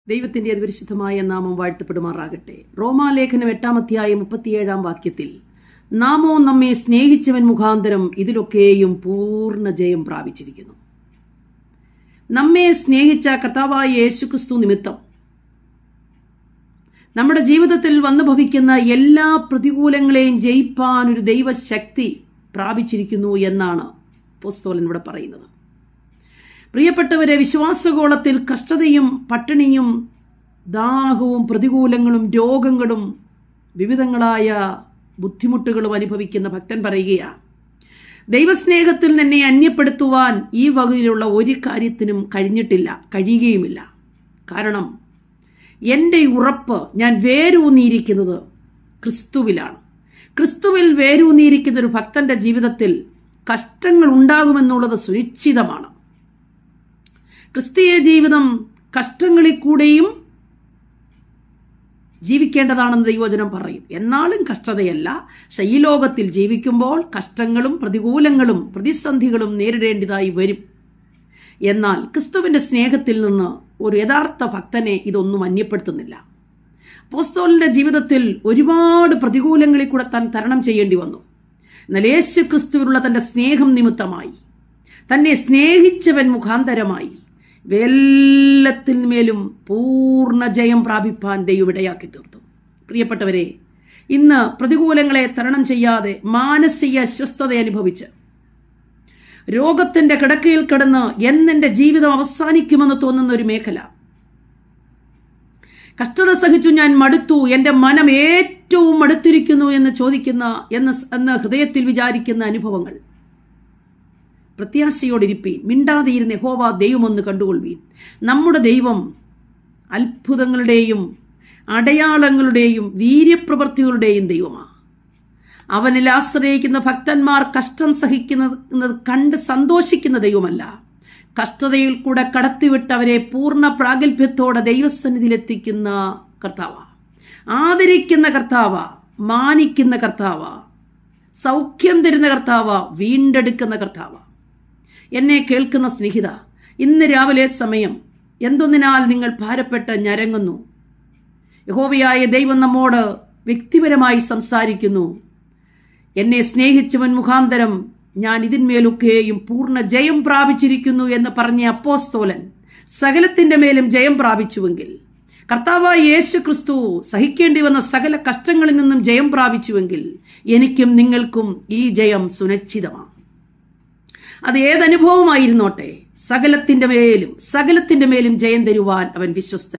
ദൈവത്തിന്റെ അതിപരിശുദ്ധമായ നാമം വാഴ്ത്തപ്പെടുമാറാകട്ടെ. റോമാലേഖനം 8-37 വാക്യത്തിൽ നാമോ നമ്മെ സ്നേഹിച്ചവൻ മുഖാന്തരം ഇതിലൊക്കെയും പൂർണ്ണ ജയം പ്രാപിച്ചിരിക്കുന്നു. നമ്മെ സ്നേഹിച്ച കർത്താവായ യേശുക്രിസ്തു നിമിത്തം നമ്മുടെ ജീവിതത്തിൽ വന്നു ഭവിക്കുന്ന എല്ലാ പ്രതികൂലങ്ങളെയും ജയിപ്പാൻ ഒരു ദൈവശക്തി പ്രാപിച്ചിരിക്കുന്നു എന്നാണ് അപ്പോസ്തലൻ ഇവിടെ പറയുന്നത്. പ്രിയപ്പെട്ടവരെ, വിശ്വാസഗോളത്തിൽ കഷ്ടതയും പട്ടിണിയും ദാഹവും പ്രതികൂലങ്ങളും രോഗങ്ങളും വിവിധങ്ങളായ ബുദ്ധിമുട്ടുകളും അനുഭവിക്കുന്ന ഭക്തൻ പറയുകയാണ്, ദൈവസ്നേഹത്തിൽ നിന്നെ അന്യപ്പെടുത്തുവാൻ ഈ വകയിലുള്ള ഒരു കാര്യത്തിനും കഴിയുകയുമില്ല. കാരണം എൻ്റെ ഉറപ്പ്, ഞാൻ വേരൂന്നിയിരിക്കുന്നത് ക്രിസ്തുവിലാണ്. ക്രിസ്തുവിൽ വേരൂന്നിയിരിക്കുന്ന ഒരു ഭക്തന്റെ ജീവിതത്തിൽ കഷ്ടങ്ങൾ ഉണ്ടാകുമെന്നുള്ളത് സുനിശ്ചിതമാണ്. ക്രിസ്തീയ ജീവിതം കഷ്ടങ്ങളിൽ കൂടെയും ജീവിക്കേണ്ടതാണെന്ന് ദൈവവചനം പറയും. എന്നാലും കഷ്ടതയല്ല, പക്ഷെ ഈ ലോകത്തിൽ ജീവിക്കുമ്പോൾ കഷ്ടങ്ങളും പ്രതികൂലങ്ങളും പ്രതിസന്ധികളും നേരിടേണ്ടതായി വരും. എന്നാൽ ക്രിസ്തുവിന്റെ സ്നേഹത്തിൽ നിന്ന് ഒരു യഥാർത്ഥ ഭക്തനെ ഇതൊന്നും അന്യപ്പെടുത്തുന്നില്ല. അപ്പോസ്തലന്റെ ജീവിതത്തിൽ ഒരുപാട് പ്രതികൂലങ്ങളിൽ കൂടെ താൻ തരണം ചെയ്യേണ്ടി വന്നു. എന്നാൽ യേശു ക്രിസ്തുവിലുള്ള തന്റെ സ്നേഹം നിമിത്തമായി, തന്നെ സ്നേഹിച്ചവൻ മുഖാന്തരമായി എല്ലാത്തിന്മേലും പൂർണ്ണ ജയം പ്രാപിപ്പാൻ ദൈവം ഇടയാക്കി തീർത്തു. പ്രിയപ്പെട്ടവരെ, ഇന്ന് പ്രതികൂലങ്ങളെ തരണം ചെയ്യാതെ മാനസിക അസ്വസ്ഥത അനുഭവിച്ച് രോഗത്തിന്റെ കിടക്കയിൽ കിടന്ന് എന്നെന്റെ ജീവിതം അവസാനിക്കുമെന്ന് തോന്നുന്ന ഒരു മേഖല, കഷ്ടത സഹിച്ചു ഞാൻ മടുത്തു, എന്റെ മനം ഏറ്റവും മടുത്തിരിക്കുന്നു എന്ന് ചോദിക്കുന്ന എന്ന് ഹൃദയത്തിൽ വിചാരിക്കുന്ന അനുഭവങ്ങൾ, പ്രത്യാശയോടിരിപ്പീൻ, മിണ്ടാതെയിരുന്ന് യഹോവ ദൈവമൊന്ന് കണ്ടുകൊള്ളുവീൻ. നമ്മുടെ ദൈവം അത്ഭുതങ്ങളുടെയും അടയാളങ്ങളുടെയും വീര്യപ്രവൃത്തികളുടെയും ദൈവമാണ്. അവനിൽ ആശ്രയിക്കുന്ന ഭക്തന്മാർ കഷ്ടം സഹിക്കുന്നത് കണ്ട് സന്തോഷിക്കുന്ന ദൈവമല്ല, കഷ്ടതയിൽ കൂടെ കടത്തിവിട്ട് അവരെ പൂർണ്ണ പ്രാഗൽഭ്യത്തോടെ ദൈവസന്നിധിയിലെത്തിക്കുന്ന കർത്താവ്, ആദരിക്കുന്ന കർത്താവ്, മാനിക്കുന്ന കർത്താവ്, സൗഖ്യം തരുന്ന കർത്താവ്, വീണ്ടെടുക്കുന്ന കർത്താവ്. എന്നെ കേൾക്കുന്ന സ്നേഹിത, ഇന്ന് രാവിലെ സമയം എന്തൊന്നിനാൽ നിങ്ങൾ ഭാരപ്പെട്ട് ഞരങ്ങുന്നു? യഹോവയായ ദൈവം നമ്മോട് വ്യക്തിപരമായി സംസാരിക്കുന്നു. എന്നെ സ്നേഹിച്ചവൻ മുഖാന്തരം ഞാൻ ഇതിന്മേലൊക്കെയും പൂർണ്ണ ജയം പ്രാപിച്ചിരിക്കുന്നു എന്ന് പറഞ്ഞ അപ്പോസ്തലൻ സകലത്തിന്റെ മേലും ജയം പ്രാപിച്ചുവെങ്കിൽ, കർത്താവായ യേശു ക്രിസ്തു സഹിക്കേണ്ടി വന്ന സകല കഷ്ടങ്ങളിൽ നിന്നും ജയം പ്രാപിച്ചുവെങ്കിൽ, എനിക്കും നിങ്ങൾക്കും ഈ ജയം സുനിശ്ചിതമാണ്. അത് ഏതനുഭവമായിരുന്നോട്ടെ, സകലത്തിന്റെ മേലും ജയം തരുവാൻ അവൻ വിശ്വസ്തൻ.